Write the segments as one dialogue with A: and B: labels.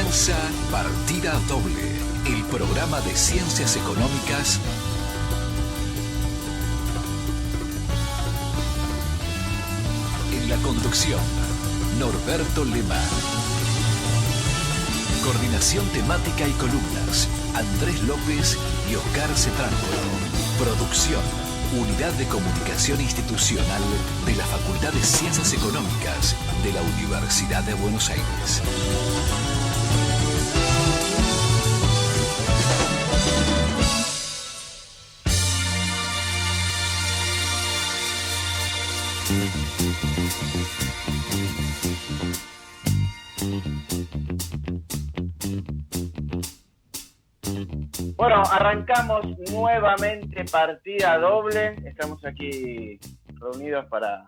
A: Comienza Partida Doble, el programa de ciencias económicas en la conducción, Norberto Lema. Coordinación temática y columnas, Andrés López y Oscar Cetrángolo. Producción, Unidad de Comunicación Institucional de la Facultad de Ciencias Económicas de la Universidad de Buenos Aires.
B: Bueno, arrancamos nuevamente Partida Doble. Estamos aquí reunidos para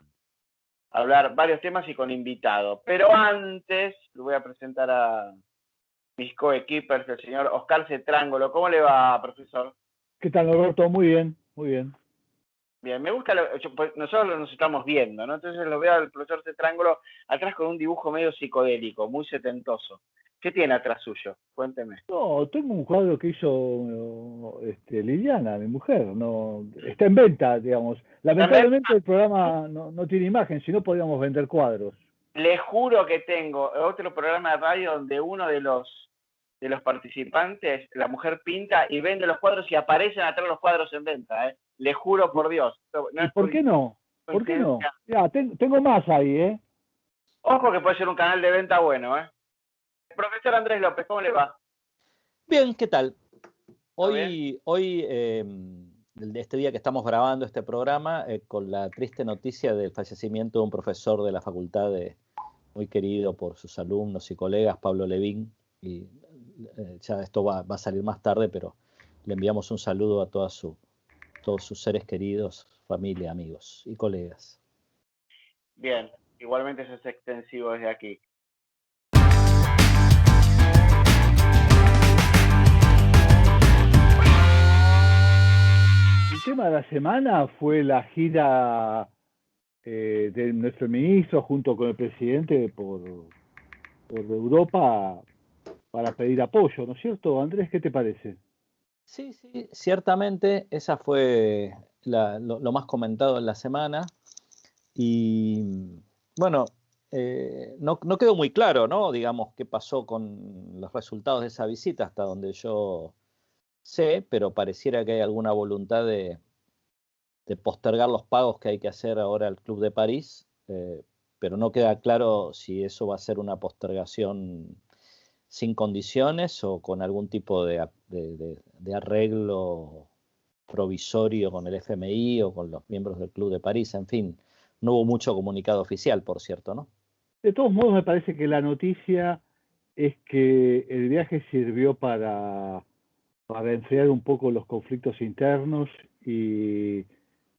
B: hablar varios temas y con invitados. Pero antes, le voy a presentar a mis coequippers, el señor Oscar Cetrángolo. ¿Cómo le va, profesor?
C: ¿Qué tal, Norberto? Muy bien, muy bien.
B: Bien, me gusta, nosotros nos estamos viendo, ¿no? Entonces lo veo al profesor Cetrángolo atrás con un dibujo medio psicodélico, muy setentoso. ¿Qué tiene atrás suyo? Cuénteme.
C: No, tengo un cuadro que hizo Liliana, mi mujer. No, está en venta, digamos. Lamentablemente el programa no tiene imagen, si no podríamos vender cuadros.
B: Le juro que tengo otro programa de radio donde uno de los participantes, la mujer pinta y vende los cuadros y aparecen atrás los cuadros en venta, ¿eh? Le juro por Dios.
C: ¿Y por qué no? ¿Por qué no? Ya, tengo más ahí, ¿eh?
B: Ojo que puede ser un canal de venta bueno, ¿eh? Profesor Andrés López, ¿cómo le va?
D: Bien, ¿qué tal? Hoy este día que estamos grabando este programa, con la triste noticia del fallecimiento de un profesor de la facultad, muy querido por sus alumnos y colegas, Pablo Levín, y ya esto va a salir más tarde, pero le enviamos un saludo a todos sus seres queridos, familia, amigos y colegas.
B: Bien, igualmente eso es extensivo desde aquí.
C: El tema de la semana fue la gira de nuestro ministro junto con el presidente por Europa para pedir apoyo, ¿no es cierto? Andrés, ¿qué te parece?
D: Sí, ciertamente esa fue lo más comentado en la semana y bueno, no quedó muy claro, ¿no? Digamos, qué pasó con los resultados de esa visita hasta donde yo sé, pero pareciera que hay alguna voluntad de postergar los pagos que hay que hacer ahora al Club de París, pero no queda claro si eso va a ser una postergación sin condiciones o con algún tipo de arreglo provisorio con el FMI o con los miembros del Club de París. En fin, no hubo mucho comunicado oficial, por cierto, ¿no?
C: De todos modos, me parece que la noticia es que el viaje sirvió para enfriar un poco los conflictos internos y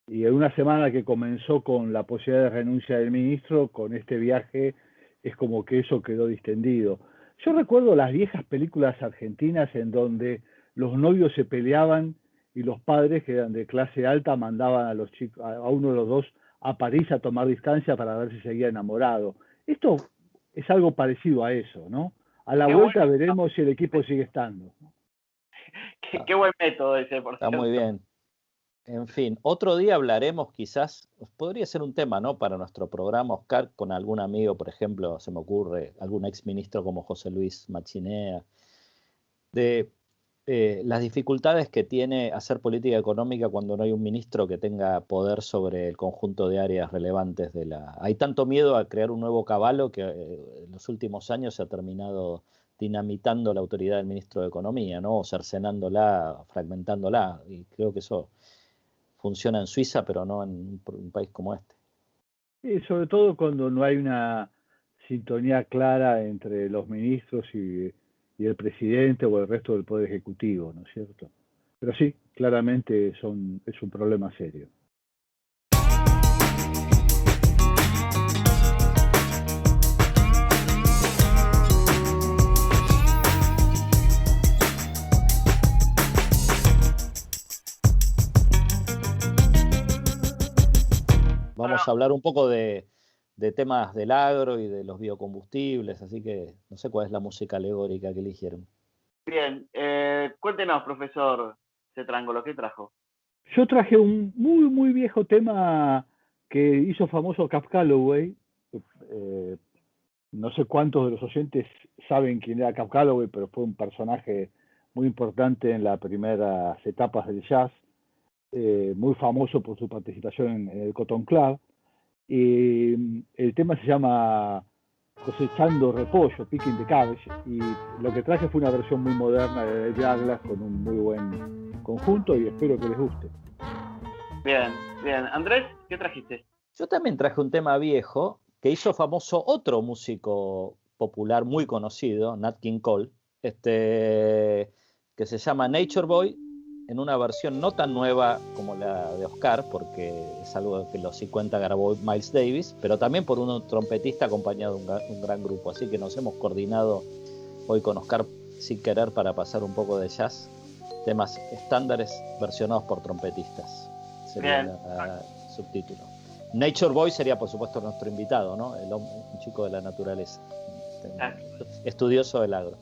C: en una semana que comenzó con la posibilidad de renuncia del ministro, con este viaje es como que eso quedó distendido. Yo recuerdo las viejas películas argentinas en donde los novios se peleaban y los padres, que eran de clase alta, mandaban a los chicos, a uno de los dos a París a tomar distancia para ver si seguía enamorado. Esto es algo parecido a eso, ¿no? A la vuelta veremos si el equipo sigue estando.
B: Qué buen método ese, por cierto.
D: Está muy bien. En fin, otro día hablaremos, quizás, podría ser un tema, ¿no? Para nuestro programa, Oscar, con algún amigo, por ejemplo, se me ocurre, algún exministro como José Luis Machinea, de las dificultades que tiene hacer política económica cuando no hay un ministro que tenga poder sobre el conjunto de áreas relevantes de la... Hay tanto miedo a crear un nuevo caballo que en los últimos años se ha terminado dinamitando la autoridad del ministro de Economía, ¿no? O cercenándola, fragmentándola, y creo que eso funciona en Suiza, pero no en un país como este.
C: Y sobre todo cuando no hay una sintonía clara entre los ministros y el presidente o el resto del Poder Ejecutivo, ¿no es cierto? Pero sí, claramente es un problema serio.
D: Vamos a hablar un poco de de temas del agro y de los biocombustibles, así que no sé cuál es la música alegórica que eligieron.
B: Bien, cuéntenos, profesor Cetrangolo, ¿qué trajo?
C: Yo traje un muy, muy viejo tema que hizo famoso Cab Calloway. Eh, no sé cuántos de los oyentes saben quién era Cab Calloway, pero fue un personaje muy importante en las primeras etapas del jazz, muy famoso por su participación en el Cotton Club. Y el tema se llama Cosechando Repollo, Picking the Cabbage, y lo que traje fue una versión muy moderna de Douglas con un muy buen conjunto y espero que les guste.
B: Bien, bien. Andrés, ¿qué trajiste?
D: Yo también traje un tema viejo que hizo famoso otro músico popular muy conocido, Nat King Cole, que se llama Nature Boy, en una versión no tan nueva como la de Oscar, porque es algo que en los 50 grabó Miles Davis, pero también por un trompetista acompañado de un gran grupo. Así que nos hemos coordinado hoy con Oscar sin querer para pasar un poco de jazz, temas estándares versionados por trompetistas. Sería el subtítulo. Nature Boy sería, por supuesto, nuestro invitado, ¿no? Un chico de la naturaleza, estudioso del agro.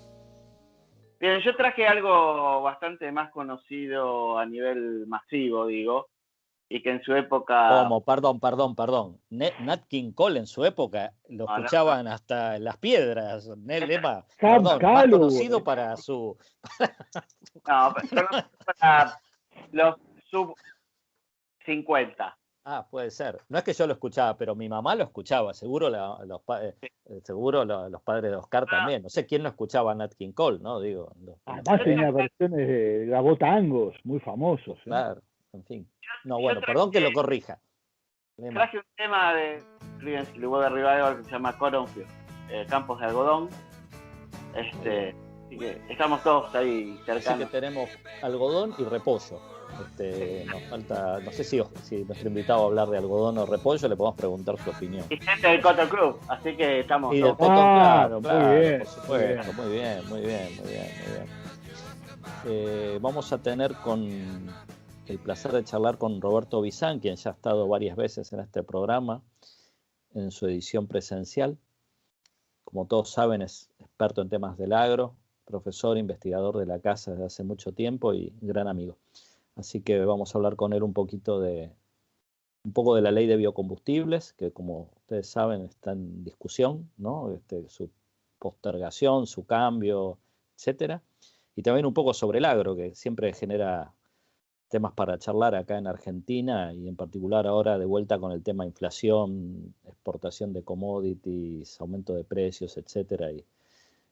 B: Bien, yo traje algo bastante más conocido a nivel masivo, digo, y que en su época...
D: ¿Cómo? Perdón. Nat King Cole en su época lo escuchaban hasta en las piedras. Perdón, más conocido para su...
B: No, para los sub 50.
D: Ah, puede ser. No es que yo lo escuchaba, pero mi mamá lo escuchaba. Seguro los padres de Oscar también. No sé quién lo escuchaba a Nat King Cole, ¿no? Digo.
C: Además tenía versiones, grabó tangos muy famosos.
D: Claro, en fin. No, bueno, perdón que lo corrija.
B: Traje un tema de Creedence Clearwater Revival que se llama Cornfield, campos de algodón. Así que estamos todos ahí cercanos.
D: Así que tenemos algodón y repollo. Nos falta, no sé si nuestro invitado va a hablar de algodón o repollo, le podemos preguntar su opinión.
B: Y gente del Cotton Club, así que estamos
D: y
B: todos.
D: Del Cotton, claro,
C: bien,
D: por supuesto, muy bien. Vamos a tener el placer de charlar con Roberto Bizán, quien ya ha estado varias veces en este programa, en su edición presencial. Como todos saben, es experto en temas del agro, profesor, investigador de la casa desde hace mucho tiempo y gran amigo. Así que vamos a hablar con él un poco de la ley de biocombustibles, que como ustedes saben está en discusión, ¿no? Su postergación, su cambio, etcétera. Y también un poco sobre el agro, que siempre genera temas para charlar acá en Argentina y en particular ahora de vuelta con el tema inflación, exportación de commodities, aumento de precios, etcétera, y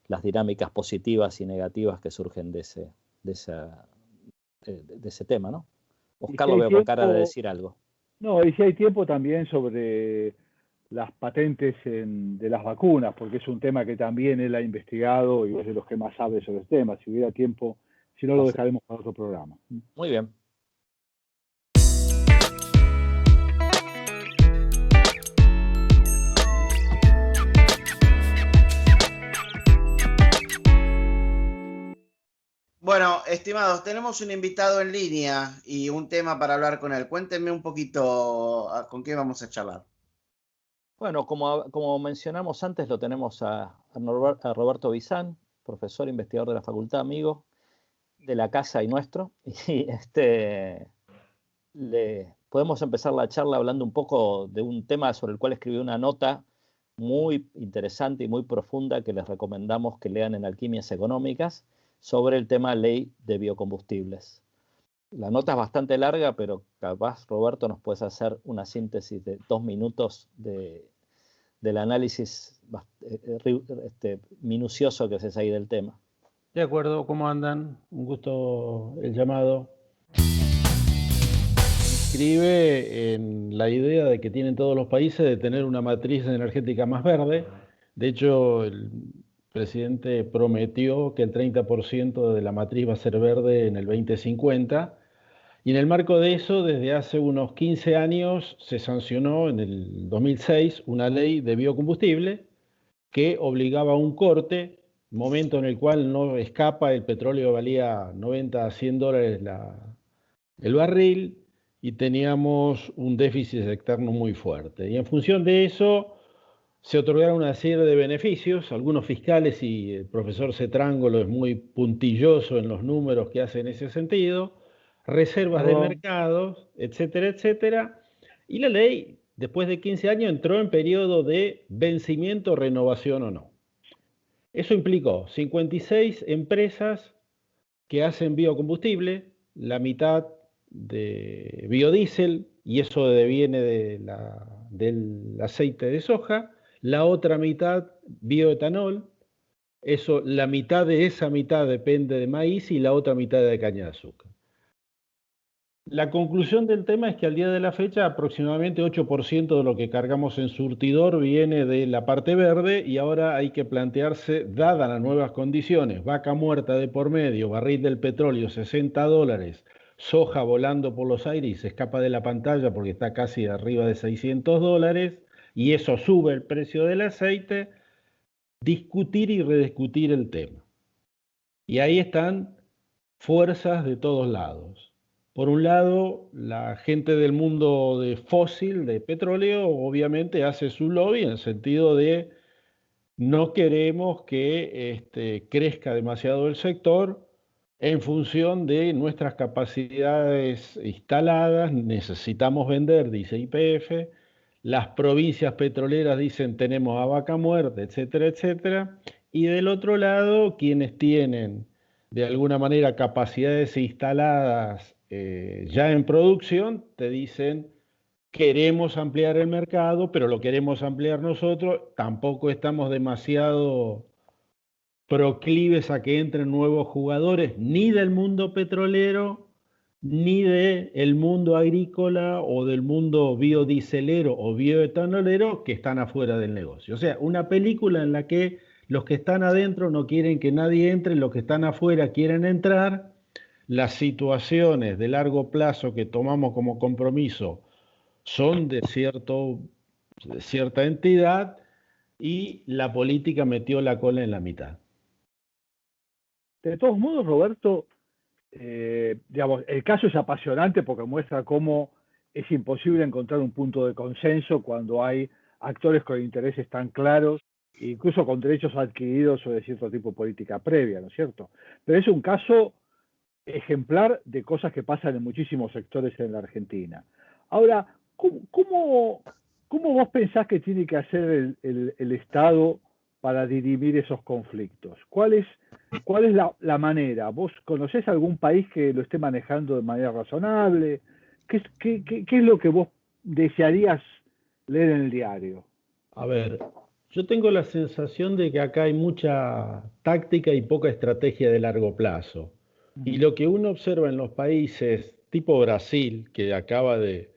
D: las dinámicas positivas y negativas que surgen de ese tema, ¿no? Oscar lo veo con cara de decir algo.
C: No, y si hay tiempo también sobre las patentes de las vacunas, porque es un tema que también él ha investigado y es de los que más sabe sobre el tema. Si hubiera tiempo, si no lo dejaremos para otro programa.
D: Muy bien.
E: Bueno, estimados, tenemos un invitado en línea y un tema para hablar con él. Cuéntenme un poquito con qué vamos a charlar.
D: Bueno, como mencionamos antes, lo tenemos a Roberto Bizán, profesor investigador de la facultad, amigo de la casa y nuestro. Y podemos empezar la charla hablando un poco de un tema sobre el cual escribió una nota muy interesante y muy profunda que les recomendamos que lean en Alquimias Económicas, sobre el tema ley de biocombustibles. La nota es bastante larga, pero capaz, Roberto, nos puedes hacer una síntesis de 2 minutos del análisis minucioso que haces ahí del tema.
F: De acuerdo, ¿cómo andan? Un gusto el llamado. Inscribe en la idea de que tienen todos los países de tener una matriz energética más verde. De hecho, el presidente prometió que el 30% de la matriz va a ser verde en el 2050 y en el marco de eso, desde hace unos 15 años se sancionó en el 2006 una ley de biocombustible que obligaba a un corte, momento en el cual no escapa, el petróleo valía 90 a 100 dólares el barril y teníamos un déficit externo muy fuerte. Y en función de eso, se otorgaron una serie de beneficios, algunos fiscales, y el profesor Cetrangolo es muy puntilloso en los números que hace en ese sentido, reservas de mercados, etcétera, etcétera, y la ley, después de 15 años, entró en periodo de vencimiento, renovación o no. Eso implicó 56 empresas que hacen biocombustible, la mitad de biodiesel, y eso viene del aceite de soja, la otra mitad bioetanol, eso, la mitad de esa mitad depende de maíz y la otra mitad de caña de azúcar. La conclusión del tema es que al día de la fecha aproximadamente 8% de lo que cargamos en surtidor viene de la parte verde, y ahora hay que plantearse, dadas las nuevas condiciones, vaca muerta de por medio, barril del petróleo $60, soja volando por los aires y se escapa de la pantalla porque está casi arriba de $600, y eso sube el precio del aceite, discutir y rediscutir el tema. Y ahí están fuerzas de todos lados. Por un lado, la gente del mundo de fósil, de petróleo, obviamente hace su lobby en el sentido de no queremos que crezca demasiado el sector en función de nuestras capacidades instaladas, necesitamos vender, dice YPF, las provincias petroleras dicen tenemos a vaca muerta, etcétera, etcétera, y del otro lado, quienes tienen de alguna manera capacidades instaladas ya en producción, te dicen queremos ampliar el mercado, pero lo queremos ampliar nosotros, tampoco estamos demasiado proclives a que entren nuevos jugadores, ni del mundo petrolero, ni del mundo agrícola o del mundo biodieselero o bioetanolero, que están afuera del negocio. O sea, una película en la que los que están adentro no quieren que nadie entre, los que están afuera quieren entrar. Las situaciones de largo plazo que tomamos como compromiso son de cierta entidad, y la política metió la cola en la mitad.
C: De todos modos, Roberto, digamos, el caso es apasionante porque muestra cómo es imposible encontrar un punto de consenso cuando hay actores con intereses tan claros, incluso con derechos adquiridos sobre cierto tipo de política previa, ¿no es cierto? Pero es un caso ejemplar de cosas que pasan en muchísimos sectores en la Argentina. Ahora, ¿cómo vos pensás que tiene que hacer el Estado para dirimir esos conflictos? ¿Cuál es la manera? ¿Vos conocés algún país que lo esté manejando de manera razonable? ¿Qué es lo que vos desearías leer en el diario?
F: A ver, yo tengo la sensación de que acá hay mucha táctica y poca estrategia de largo plazo. Y lo que uno observa en los países tipo Brasil, que acaba de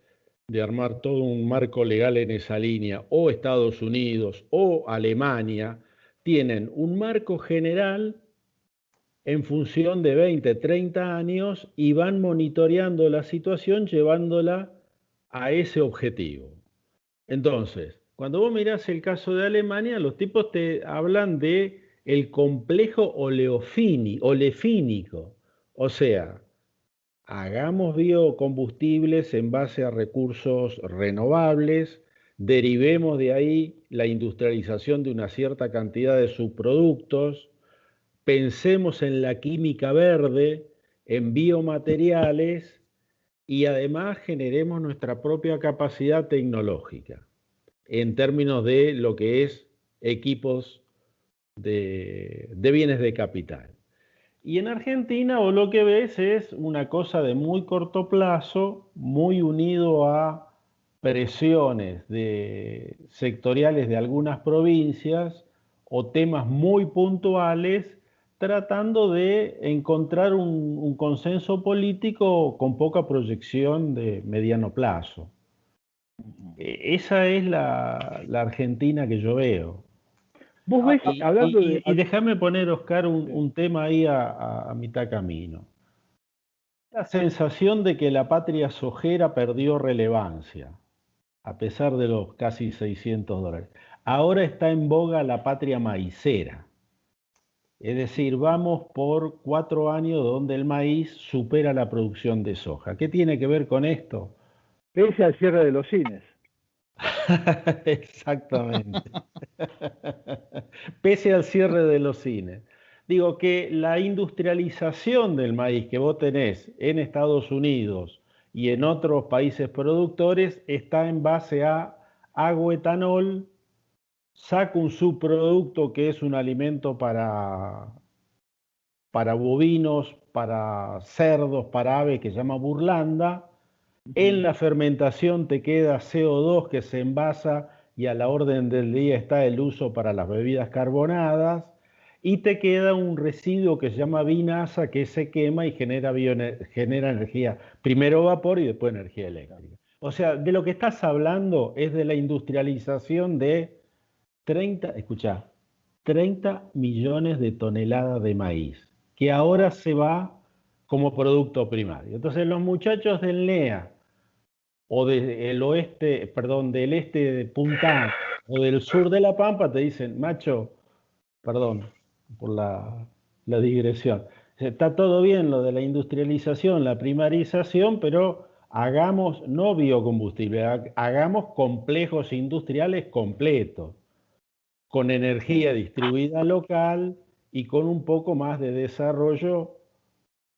F: armar todo un marco legal en esa línea, o Estados Unidos, o Alemania, tienen un marco general en función de 20, 30 años y van monitoreando la situación llevándola a ese objetivo. Entonces, cuando vos mirás el caso de Alemania, los tipos te hablan de el complejo olefínico. O sea, hagamos biocombustibles en base a recursos renovables, derivemos de ahí la industrialización de una cierta cantidad de subproductos, pensemos en la química verde, en biomateriales, y además generemos nuestra propia capacidad tecnológica en términos de lo que es equipos de bienes de capital. Y en Argentina o lo que ves es una cosa de muy corto plazo, muy unido a presiones sectoriales de algunas provincias o temas muy puntuales, tratando de encontrar un consenso político con poca proyección de mediano plazo. Esa es la Argentina que yo veo.
C: Vos ves, hablando de...
F: Y déjame poner, Oscar, un tema ahí a mitad camino. La sensación de que la patria sojera perdió relevancia, a pesar de los casi $600. Ahora está en boga la patria maicera. Es decir, vamos por 4 años donde el maíz supera la producción de soja. ¿Qué tiene que ver con esto?
C: Pese al cierre de los cines.
F: Exactamente. Pese al cierre de los cines. Digo que la industrialización del maíz que vos tenés en Estados Unidos y en otros países productores está en base a agroetanol, saca un subproducto que es un alimento para bovinos, para cerdos, para aves, que se llama burlanda. En la fermentación te queda CO2 que se envasa y a la orden del día está el uso para las bebidas carbonadas. Y te queda un residuo que se llama vinaza que se quema y genera energía. Primero vapor y después energía eléctrica. O sea, de lo que estás hablando es de la industrialización de 30 millones de toneladas de maíz, que ahora se va como producto primario. Entonces los muchachos del NEA o del oeste, perdón, del este de Punta Ana, o del sur de La Pampa te dicen, macho, perdón por la digresión, está todo bien lo de la industrialización, la primarización, pero hagamos no biocombustible, hagamos complejos industriales completos, con energía distribuida local y con un poco más de desarrollo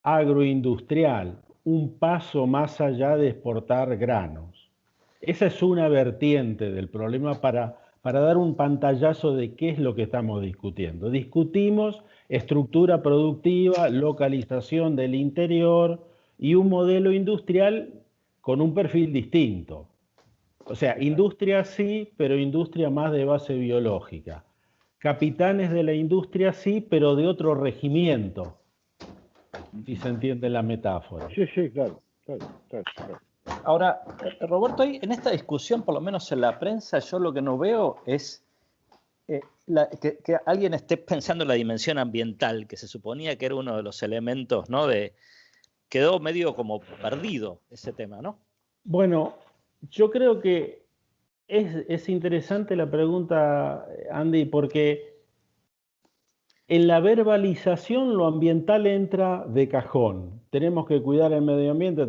F: agroindustrial, un paso más allá de exportar granos. Esa es una vertiente del problema para dar un pantallazo de qué es lo que estamos discutiendo. Discutimos estructura productiva, localización del interior y un modelo industrial con un perfil distinto. O sea, industria sí, pero industria más de base biológica. Capitanes de la industria sí, pero de otro regimiento, si se entiende la metáfora.
C: Sí, claro.
D: Ahora, Roberto, en esta discusión, por lo menos en la prensa, yo lo que no veo es que alguien esté pensando en la dimensión ambiental, que se suponía que era uno de los elementos, ¿no? Quedó medio como perdido ese tema, ¿no?
F: Bueno, yo creo que es interesante la pregunta, Andy, porque en la verbalización lo ambiental entra de cajón. Tenemos que cuidar el medio ambiente,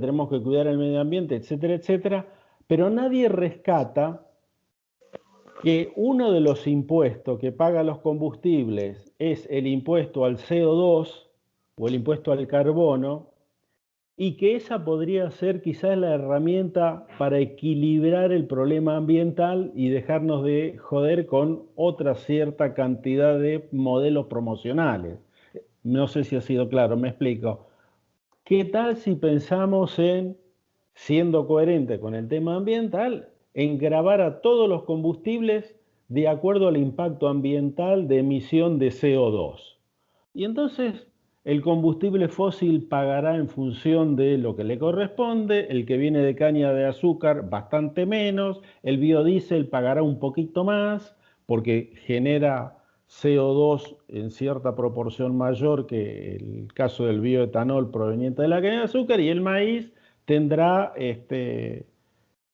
F: etcétera, etcétera, pero nadie rescata que uno de los impuestos que pagan los combustibles es el impuesto al CO2 o el impuesto al carbono, y que esa podría ser quizás la herramienta para equilibrar el problema ambiental y dejarnos de joder con otra cierta cantidad de modelos promocionales. No sé si ha sido claro, me explico. ¿Qué tal si pensamos en, siendo coherente con el tema ambiental, en gravar a todos los combustibles de acuerdo al impacto ambiental de emisión de CO2? Y entonces el combustible fósil pagará en función de lo que le corresponde, el que viene de caña de azúcar bastante menos, el biodiesel pagará un poquito más porque genera CO2 en cierta proporción mayor que el caso del bioetanol proveniente de la caña de azúcar, y el maíz tendrá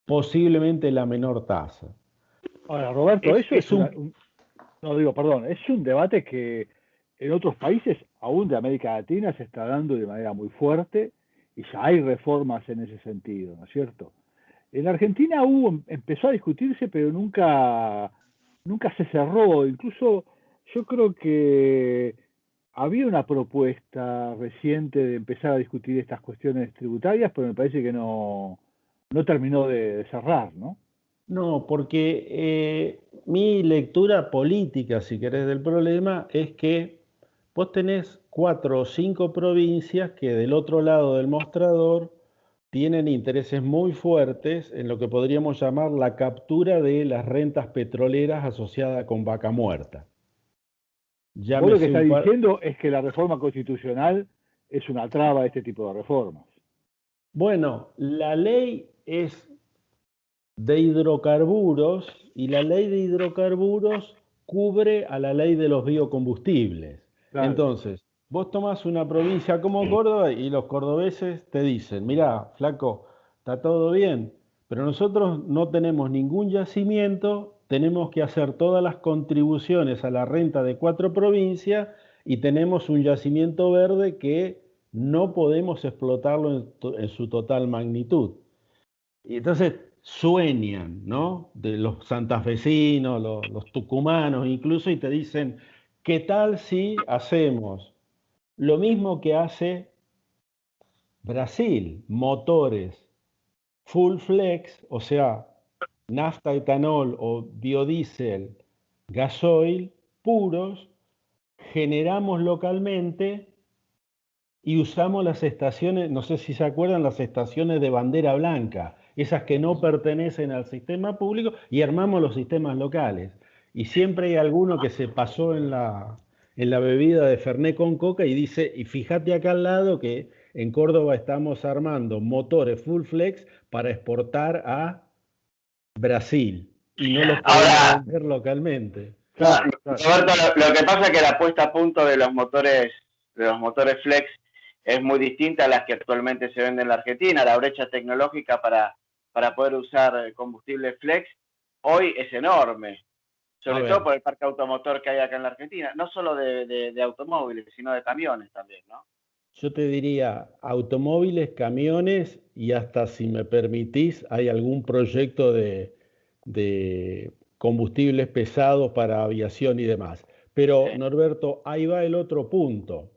F: posiblemente la menor tasa.
C: Ahora, Roberto, es un debate que en otros países, aún de América Latina, se está dando de manera muy fuerte y ya hay reformas en ese sentido, ¿no es cierto? En Argentina empezó a discutirse, pero nunca se cerró. Incluso yo creo que había una propuesta reciente de empezar a discutir estas cuestiones tributarias, pero me parece que no terminó de cerrar, ¿no?
F: No, porque mi lectura política, si querés, del problema es que vos tenés 4 o 5 provincias que del otro lado del mostrador tienen intereses muy fuertes en lo que podríamos llamar la captura de las rentas petroleras asociadas con vaca muerta.
C: Vos lo que estás diciendo es que la reforma constitucional es una traba a este tipo de reformas.
F: Bueno, la ley es de hidrocarburos y la ley de hidrocarburos cubre a la ley de los biocombustibles. Claro. Entonces, vos tomás una provincia como Córdoba y los cordobeses te dicen, mirá, flaco, está todo bien, pero nosotros no tenemos ningún yacimiento, tenemos que hacer todas las contribuciones a la renta de 4 provincias y tenemos un yacimiento verde que no podemos explotarlo en su total magnitud. Y entonces sueñan, ¿no? De los santafesinos, los tucumanos incluso, y te dicen, ¿qué tal si hacemos lo mismo que hace Brasil? Motores full flex, o sea, nafta, etanol o biodiesel, gasoil puros, generamos localmente y usamos las estaciones, no sé si se acuerdan, las estaciones de bandera blanca, esas que no pertenecen al sistema público, y armamos los sistemas locales. Y siempre hay alguno que se pasó en la bebida de Fernet con coca y dice, y fíjate acá al lado que en Córdoba estamos armando motores full flex para exportar a Brasil y no los podemos vender localmente.
B: Claro. Roberto, lo que pasa es que la puesta a punto de los motores flex es muy distinta a las que actualmente se venden en la Argentina. La brecha tecnológica para poder usar combustible flex hoy es enorme, sobre todo por el parque automotor que hay acá en la Argentina, no solo de automóviles, sino de camiones también, ¿no?
F: Yo te diría automóviles, camiones y hasta, si me permitís, hay algún proyecto de combustibles pesados para aviación y demás. Pero, sí, Norberto, ahí va el otro punto.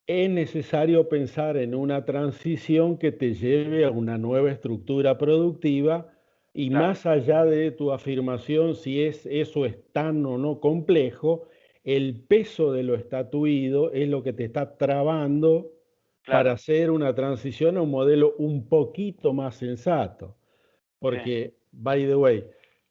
F: Es necesario pensar en una transición que te lleve a una nueva estructura productiva y, claro, más allá de tu afirmación si eso es tan o no complejo, el peso de lo estatuido es lo que te está trabando, claro, para hacer una transición a un modelo un poquito más sensato. Porque, sí, by the way,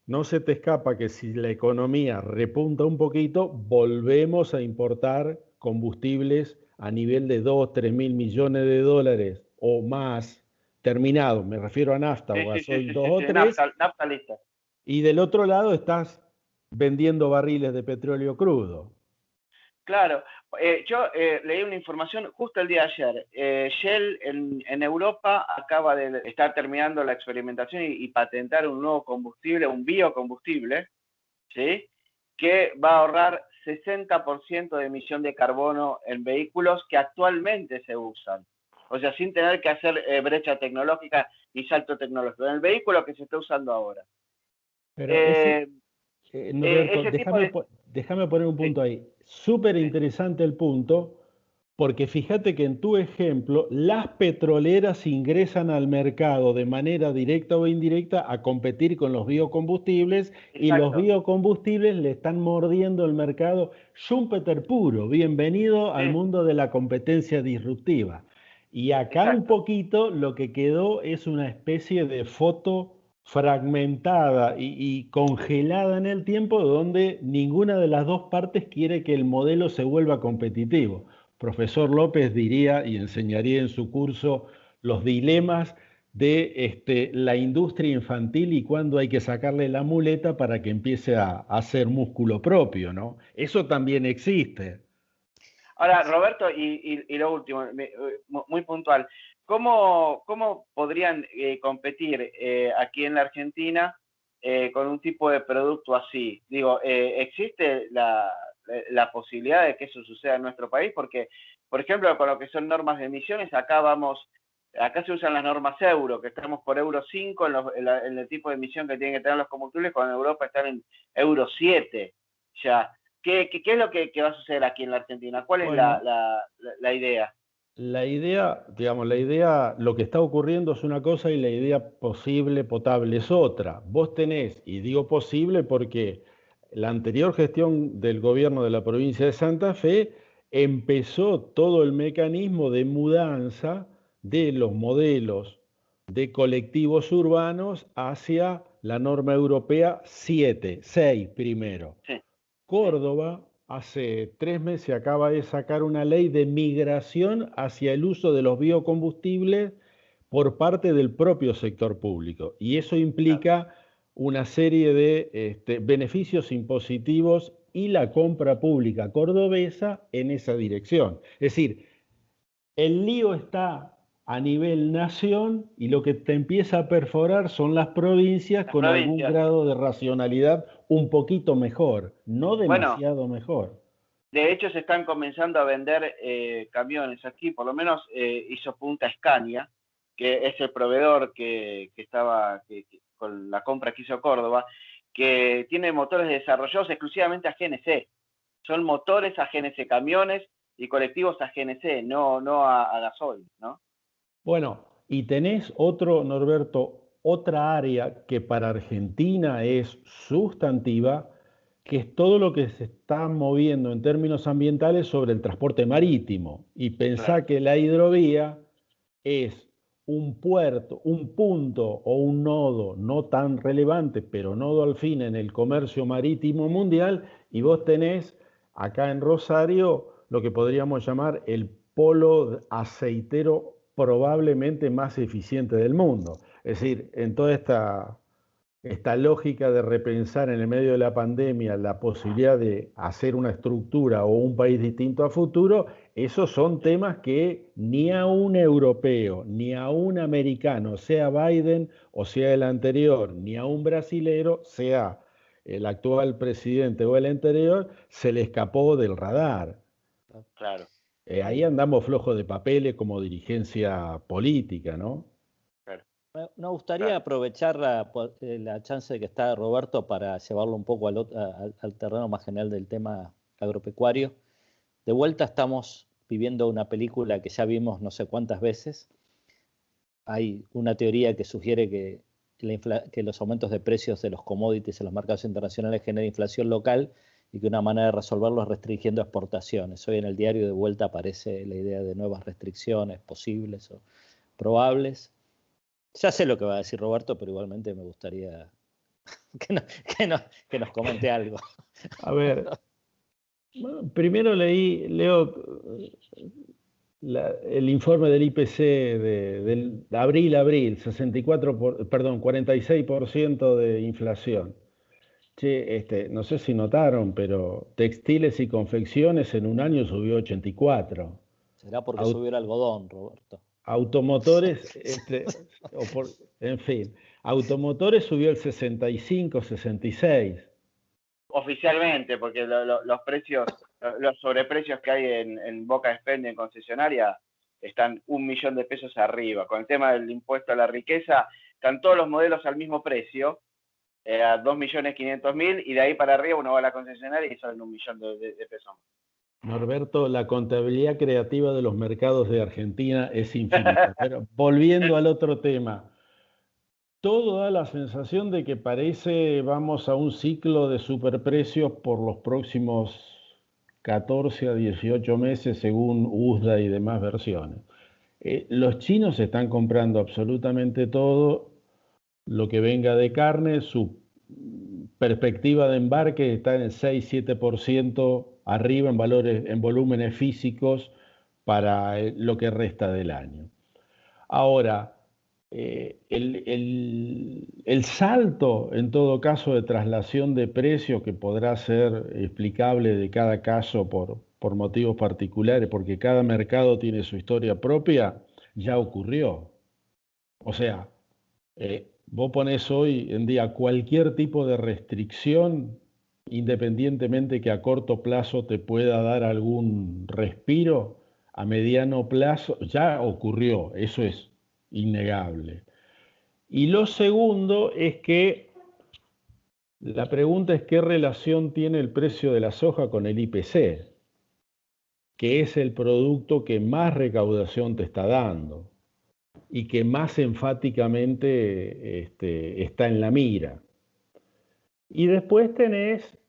F: no se te escapa que si la economía repunta un poquito, volvemos a importar combustibles a nivel de 2-3 mil millones de dólares o más terminados, me refiero a nafta, o gasoil 2 o 3,
B: nafta lista.
F: Y del otro lado estás vendiendo barriles de petróleo crudo.
B: Claro, yo leí una información justo el día de ayer. Shell en Europa acaba de estar terminando la experimentación y patentar un nuevo combustible, un biocombustible, ¿sí?, que va a ahorrar 60% de emisión de carbono en vehículos que actualmente se usan. O sea, sin tener que hacer brecha tecnológica y salto tecnológico. En el vehículo que se está usando ahora.
F: Pero Norberto, déjame poner un punto, sí, ahí. Súper interesante el punto, porque fíjate que en tu ejemplo, las petroleras ingresan al mercado de manera directa o indirecta a competir con los biocombustibles. Exacto. Y los biocombustibles le están mordiendo el mercado. Schumpeter puro, bienvenido, sí, al mundo de la competencia disruptiva. Y acá, exacto, un poquito lo que quedó es una especie de foto fragmentada y congelada en el tiempo, donde ninguna de las dos partes quiere que el modelo se vuelva competitivo. Profesor López diría y enseñaría en su curso los dilemas de la industria infantil y cuándo hay que sacarle la muleta para que empiece a hacer músculo propio, ¿no? Eso también existe.
B: Ahora, Roberto, y lo último, muy puntual, ¿cómo podrían competir aquí en la Argentina con un tipo de producto así? Digo, ¿existe la posibilidad de que eso suceda en nuestro país? Porque, por ejemplo, con lo que son normas de emisiones, acá se usan las normas euro, que estamos por euro 5 en el tipo de emisión que tienen que tener los combustibles, cuando en Europa están en euro 7 ya. ¿Qué es lo que va a suceder aquí en la Argentina? ¿Cuál es la idea?
F: La idea, lo que está ocurriendo es una cosa y la idea posible, potable, es otra. Vos tenés, y digo posible porque la anterior gestión del gobierno de la provincia de Santa Fe empezó todo el mecanismo de mudanza de los modelos de colectivos urbanos hacia la norma europea 6 primero. Sí. Córdoba hace 3 meses acaba de sacar una ley de migración hacia el uso de los biocombustibles por parte del propio sector público. Y eso implica una serie de beneficios impositivos y la compra pública cordobesa en esa dirección. Es decir, el lío está a nivel nación y lo que te empieza a perforar son las provincias con algún grado de racionalidad un poquito mejor, no demasiado mejor.
B: De hecho, se están comenzando a vender camiones aquí, por lo menos hizo punta Scania, que es el proveedor que con la compra que hizo Córdoba, que tiene motores desarrollados exclusivamente a GNC. Son motores a GNC, camiones y colectivos a GNC, no a gasoil, ¿no?
F: Bueno, y tenés otro, Norberto, otra área que para Argentina es sustantiva, que es todo lo que se está moviendo en términos ambientales sobre el transporte marítimo. Y pensá que la hidrovía es un puerto, un punto o un nodo no tan relevante, pero nodo al fin en el comercio marítimo mundial, y vos tenés acá en Rosario lo que podríamos llamar el polo aceitero probablemente más eficiente del mundo. Es decir, en toda esta lógica de repensar en el medio de la pandemia la posibilidad de hacer una estructura o un país distinto a futuro, esos son temas que ni a un europeo, ni a un americano, sea Biden o sea el anterior, ni a un brasilero, sea el actual presidente o el anterior, se le escapó del radar.
B: Claro.
F: Ahí andamos flojos de papeles como dirigencia política, ¿no?
D: Nos gustaría aprovechar la chance de que está Roberto para llevarlo un poco al terreno más general del tema agropecuario. De vuelta estamos viviendo una película que ya vimos no sé cuántas veces. Hay una teoría que sugiere que los aumentos de precios de los commodities en los mercados internacionales generan inflación local y que una manera de resolverlo es restringiendo exportaciones. Hoy en el diario de vuelta aparece la idea de nuevas restricciones posibles o probables. Ya sé lo que va a decir Roberto, pero igualmente me gustaría que nos comente algo.
F: A ver, bueno, primero leo el informe del IPC del abril, 46% de inflación. Che, no sé si notaron, pero textiles y confecciones en un año subió 84%.
D: Será porque subió el algodón, Roberto.
F: Automotores, en fin, automotores subió el 65, 66.
B: Oficialmente, porque los precios, los sobreprecios que hay en Boca Expendio en concesionaria están 1 millón de pesos arriba. Con el tema del impuesto a la riqueza, están todos los modelos al mismo precio, a 2.500.000, y de ahí para arriba uno va a la concesionaria y salen 1 millón de pesos.
F: Norberto, la contabilidad creativa de los mercados de Argentina es infinita. Pero volviendo al otro tema, todo da la sensación de que parece vamos a un ciclo de superprecios por los próximos 14 a 18 meses según USDA y demás versiones. Los chinos están comprando absolutamente todo lo que venga de carne, su perspectiva de embarque está en el 6-7% arriba en volúmenes físicos para lo que resta del año. Ahora, el salto, en todo caso, de traslación de precios, que podrá ser explicable de cada caso por motivos particulares, porque cada mercado tiene su historia propia, ya ocurrió. O sea, vos ponés hoy en día cualquier tipo de restricción, independientemente que a corto plazo te pueda dar algún respiro, a mediano plazo ya ocurrió, eso es innegable. Y lo segundo es que la pregunta es qué relación tiene el precio de la soja con el IPC, que es el producto que más recaudación te está dando y que más enfáticamente está en la mira. Y después tenés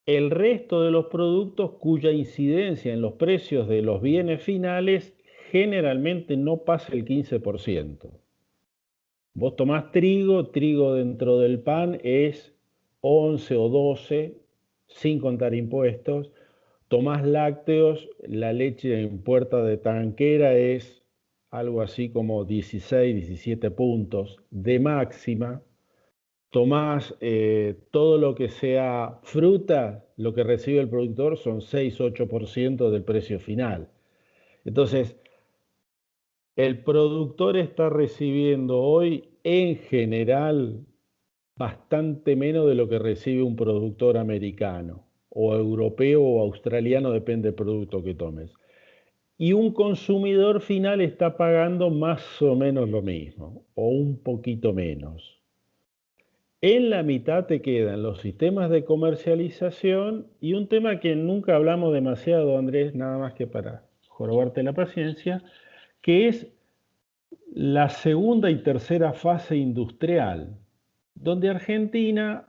F: el resto de los productos cuya incidencia en los precios de los bienes finales generalmente no pasa el 15%. Vos tomás trigo dentro del pan es 11 o 12, sin contar impuestos. Tomás lácteos, la leche en puerta de tanquera es algo así como 16, 17 puntos de máxima. Tomás todo lo que sea fruta, lo que recibe el productor son 6, 8% del precio final. Entonces, el productor está recibiendo hoy en general bastante menos de lo que recibe un productor americano o europeo o australiano, depende del producto que tomes. y un consumidor final está pagando más o menos lo mismo, o un poquito menos. En la mitad te quedan los sistemas de comercialización y un tema que nunca hablamos demasiado, Andrés, nada más que para jorobarte la paciencia, que es la segunda y tercera fase industrial, donde Argentina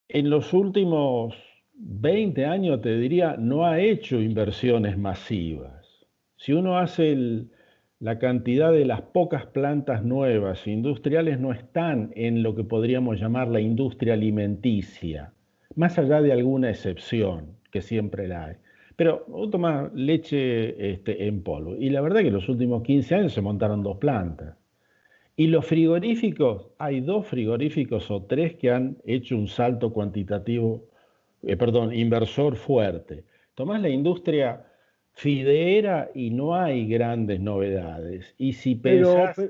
F: en los últimos 20 años, te diría, no ha hecho inversiones masivas. Si uno hace la cantidad de las pocas plantas nuevas industriales, no están en lo que podríamos llamar la industria alimenticia, más allá de alguna excepción, que siempre la hay. Pero vos tomás leche en polvo, y la verdad que en los últimos 15 años se montaron 2 plantas. Y los frigoríficos, hay 2 frigoríficos o 3 que han hecho un salto cuantitativo, inversor fuerte. Tomás la industria fideera y no hay grandes novedades. Y si pensás...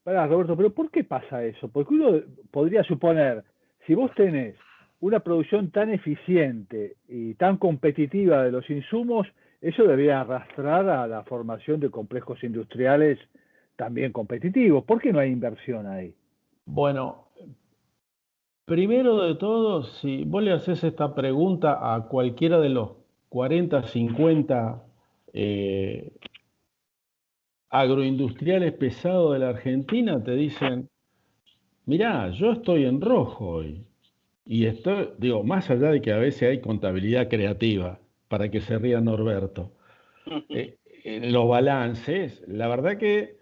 C: Pará, Roberto, pero ¿por qué pasa eso? Porque uno podría suponer, si vos tenés una producción tan eficiente y tan competitiva de los insumos, eso debería arrastrar a la formación de complejos industriales también competitivos. ¿Por qué no hay inversión ahí?
F: Bueno, primero de todo, si vos le haces esta pregunta a cualquiera de los 40, 50 agroindustriales pesados de la Argentina, te dicen, mirá, yo estoy en rojo hoy. Y estoy, digo, más allá de que a veces hay contabilidad creativa, para que se ría Norberto, los balances, la verdad que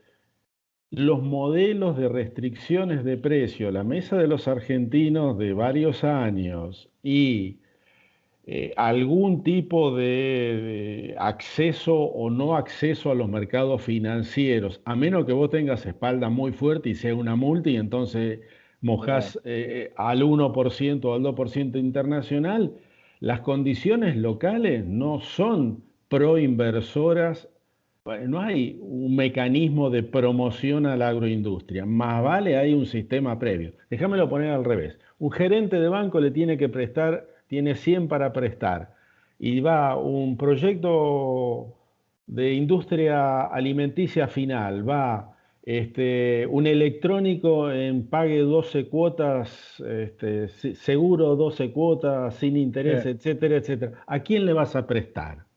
F: los modelos de restricciones de precio, la mesa de los argentinos de varios años y algún tipo de acceso o no acceso a los mercados financieros, a menos que vos tengas espalda muy fuerte y sea una multa y entonces mojás al 1% o al 2% internacional, las condiciones locales no son proinversoras. No hay un mecanismo de promoción a la agroindustria, más vale hay un sistema previo. Déjamelo poner al revés. Un gerente de banco le tiene que prestar, tiene 100 para prestar, y va un proyecto de industria alimenticia final, va un electrónico en pague 12 cuotas, seguro 12 cuotas, sin interés, etcétera, etcétera. ¿A quién le vas a prestar?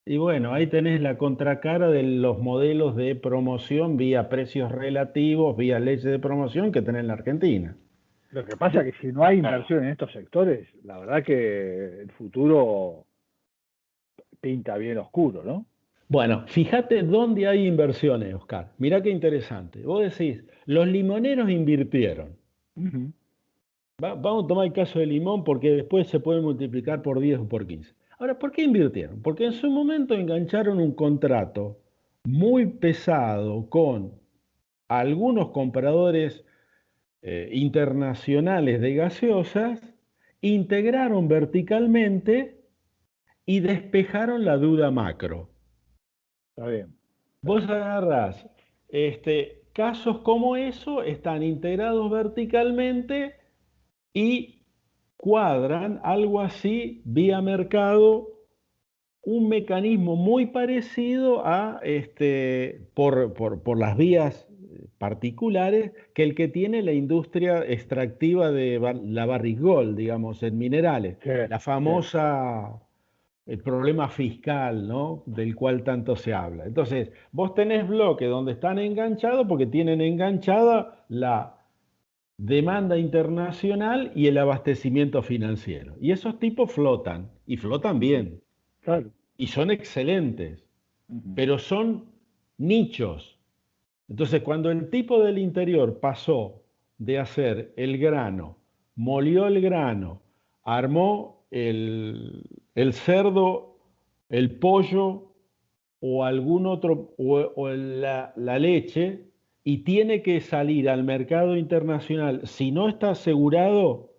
F: Y bueno, ahí tenés la contracara de los modelos de promoción vía precios relativos, vía leyes de promoción que tenés en la Argentina.
C: Lo que pasa es que si no hay inversión en estos sectores, la verdad que el futuro pinta bien oscuro, ¿no?
F: Bueno, fíjate dónde hay inversiones, Oscar. Mirá qué interesante. Vos decís, los limoneros invirtieron. Vamos a tomar el caso de limón porque después se puede multiplicar por 10 o por 15. Ahora, ¿por qué invirtieron? Porque en su momento engancharon un contrato muy pesado con algunos compradores internacionales de gaseosas, integraron verticalmente y despejaron la deuda macro.
C: Está bien.
F: Vos agarrás casos como eso, están integrados verticalmente y cuadran algo así vía mercado, un mecanismo muy parecido a por las vías particulares que el que tiene la industria extractiva de la Barrick Gold, digamos, en minerales. Sí, la famosa, el problema fiscal, ¿no? Del cual tanto se habla. Entonces, vos tenés bloques donde están enganchados porque tienen enganchada la demanda internacional y el abastecimiento financiero. Y esos tipos flotan, y flotan bien.
C: Claro.
F: Y son excelentes, pero son nichos. Entonces, cuando el tipo del interior pasó de hacer el grano, molió el grano, armó el cerdo, el pollo o algún otro, o la leche, y tiene que salir al mercado internacional, si no está asegurado,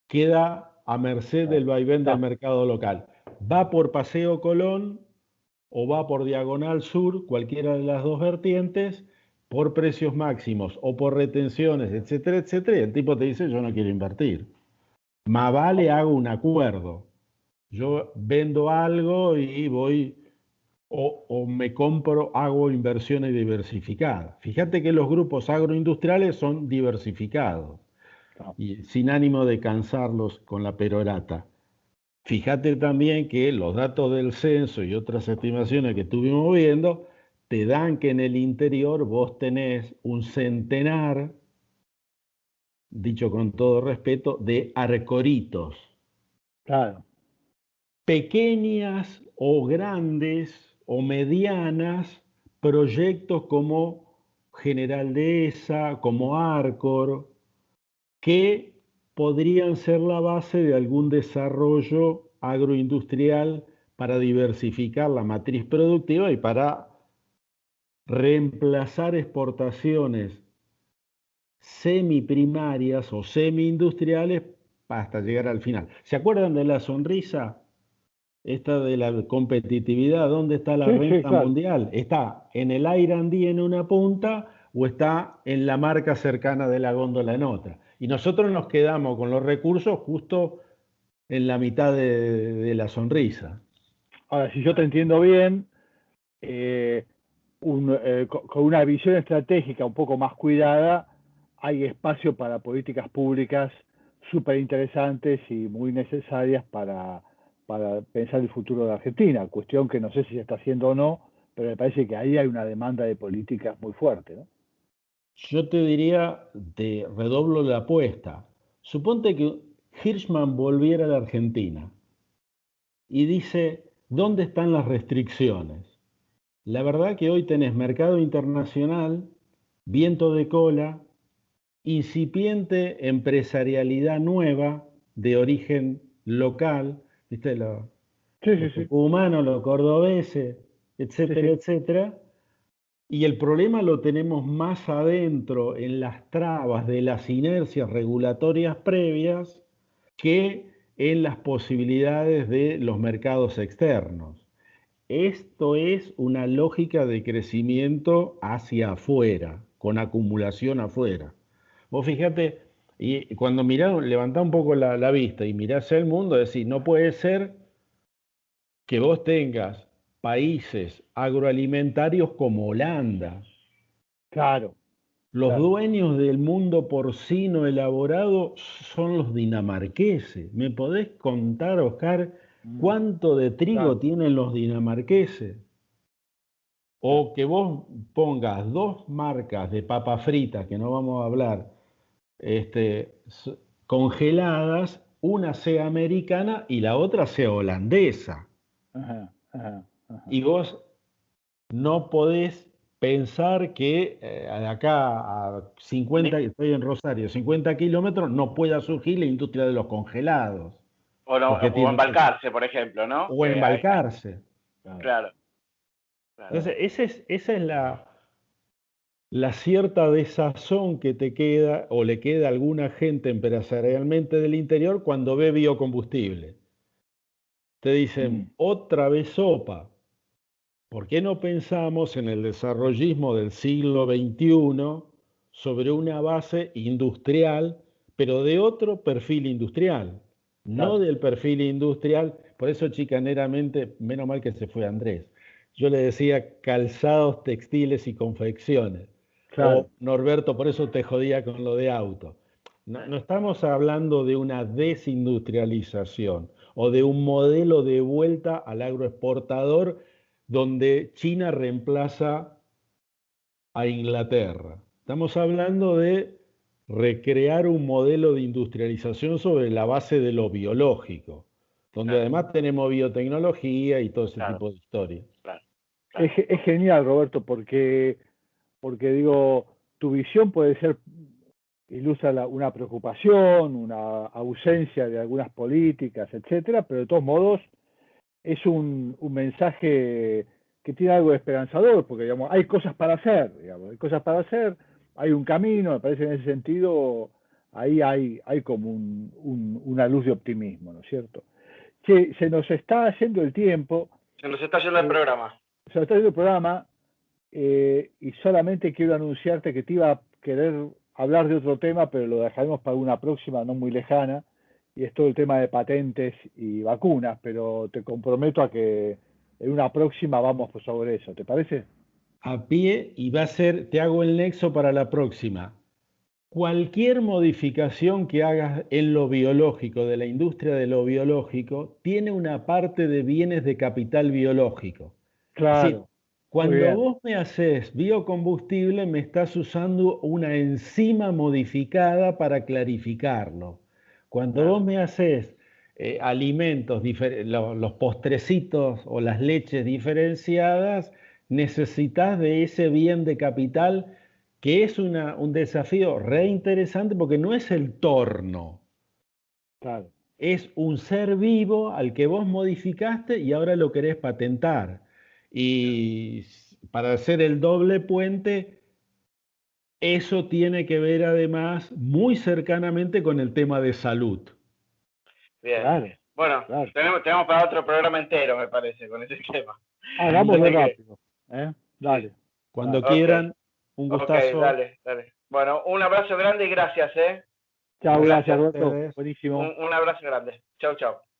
F: queda a merced del vaivén del mercado local. Va por Paseo Colón o va por Diagonal Sur, cualquiera de las dos vertientes, por precios máximos o por retenciones, etcétera, etcétera, y el tipo te dice, yo no quiero invertir. Más vale hago un acuerdo. Yo vendo algo y voy o me compro, hago inversiones diversificadas. Fíjate que los grupos agroindustriales son diversificados y sin ánimo de cansarlos con la perorata. Fíjate también que los datos del censo y otras estimaciones que estuvimos viendo te dan que en el interior vos tenés un centenar, dicho con todo respeto, de arcoritos.
C: Claro.
F: Pequeñas o grandes o medianas proyectos como General Dehesa, como Arcor, que podrían ser la base de algún desarrollo agroindustrial para diversificar la matriz productiva y para reemplazar exportaciones semiprimarias o semi-industriales hasta llegar al final. ¿Se acuerdan de la sonrisa? Esta de la competitividad, ¿dónde está la renta
C: claro.
F: mundial? ¿Está en el Airandí en una punta o está en la marca cercana de la góndola en otra? Y nosotros nos quedamos con los recursos justo en la mitad de la sonrisa.
C: Ahora, si yo te entiendo bien, con una visión estratégica un poco más cuidada, hay espacio para políticas públicas súper interesantes y muy necesarias para pensar el futuro de Argentina, cuestión que no sé si se está haciendo o no, pero me parece que ahí hay una demanda de políticas muy fuerte, ¿no?
F: Yo te diría, te redoblo la apuesta. Suponte que Hirschman volviera a la Argentina y dice, ¿dónde están las restricciones? La verdad que hoy tenés mercado internacional, viento de cola, incipiente empresarialidad nueva de origen local, ¿viste? Los
C: Sí.
F: tucumanos, los cordobeses, etcétera,
C: Sí.
F: etcétera. Y el problema lo tenemos más adentro en las trabas de las inercias regulatorias previas que en las posibilidades de los mercados externos. Esto es una lógica de crecimiento hacia afuera, con acumulación afuera. Vos fíjate, y cuando mirás, levantá un poco la vista y mirás el mundo, decís, no puede ser que vos tengas países agroalimentarios como Holanda.
C: Claro.
F: Los dueños del mundo porcino elaborado son los dinamarqueses. ¿Me podés contar, Oscar, cuánto de trigo tienen los dinamarqueses? O que vos pongas dos marcas de papa frita, que no vamos a hablar, congeladas, una sea americana y la otra sea holandesa.
C: Ajá.
F: Y vos no podés pensar que de acá a 50, estoy en Rosario, 50 kilómetros, no pueda surgir la industria de los congelados.
B: O embarcarse, por ejemplo, ¿no?
F: O embarcarse.
B: Claro.
F: Entonces, esa es la cierta desazón que te queda o le queda a alguna gente empresarialmente del interior cuando ve biocombustible. Te dicen, otra vez sopa. ¿Por qué no pensamos en el desarrollismo del siglo XXI sobre una base industrial, pero de otro perfil industrial? No del perfil industrial, por eso chicaneramente, menos mal que se fue Andrés. Yo le decía calzados, textiles y confecciones. O Norberto, por eso te jodía con lo de auto. No estamos hablando de una desindustrialización o de un modelo de vuelta al agroexportador donde China reemplaza a Inglaterra. Estamos hablando de recrear un modelo de industrialización sobre la base de lo biológico, donde además tenemos biotecnología y todo ese tipo de historias.
C: Es genial, Roberto, porque digo, tu visión puede ser, ilustra una preocupación, una ausencia de algunas políticas, etcétera, pero de todos modos es un mensaje que tiene algo de esperanzador, porque digamos, hay cosas para hacer, hay un camino, me parece en ese sentido, ahí hay como una luz de optimismo, ¿no es cierto? Che, se nos está yendo el tiempo.
B: Se nos está yendo el programa.
C: Se nos está yendo el programa, y solamente quiero anunciarte que te iba a querer hablar de otro tema, pero lo dejaremos para una próxima, no muy lejana, y es todo el tema de patentes y vacunas, pero te comprometo a que en una próxima vamos sobre eso, ¿te parece?
F: A pie, y va a ser, te hago el nexo para la próxima. Cualquier modificación que hagas en lo biológico, de la industria de lo biológico, tiene una parte de bienes de capital biológico. Es decir,
C: Claro, muy
F: cuando
C: bien,
F: vos me haces biocombustible, me estás usando una enzima modificada para clarificarlo. Cuando vos
B: Claro.
F: me haces alimentos, los postrecitos o las leches diferenciadas, necesitas de ese bien de capital que es un desafío re interesante porque no es el torno,
C: claro.
F: es un ser vivo al que vos modificaste y ahora lo querés patentar. Y para hacer el doble puente, eso tiene que ver además muy cercanamente con el tema de salud.
B: Bien.
C: Claro,
B: Bueno,
C: claro.
B: tenemos para otro programa entero, me parece, con ese tema.
C: Hagámoslo
B: Así que,
C: rápido. Dale,
F: Cuando
C: dale.
B: ok,
F: quieran, un
B: ok,
F: gustazo.
B: dale. Bueno, un abrazo grande y gracias, ¿eh?
C: Chao,
F: Gracias
C: gracias
F: a
C: Roberto.
F: ustedes.
C: Buenísimo.
B: Un abrazo grande. Chau, chau.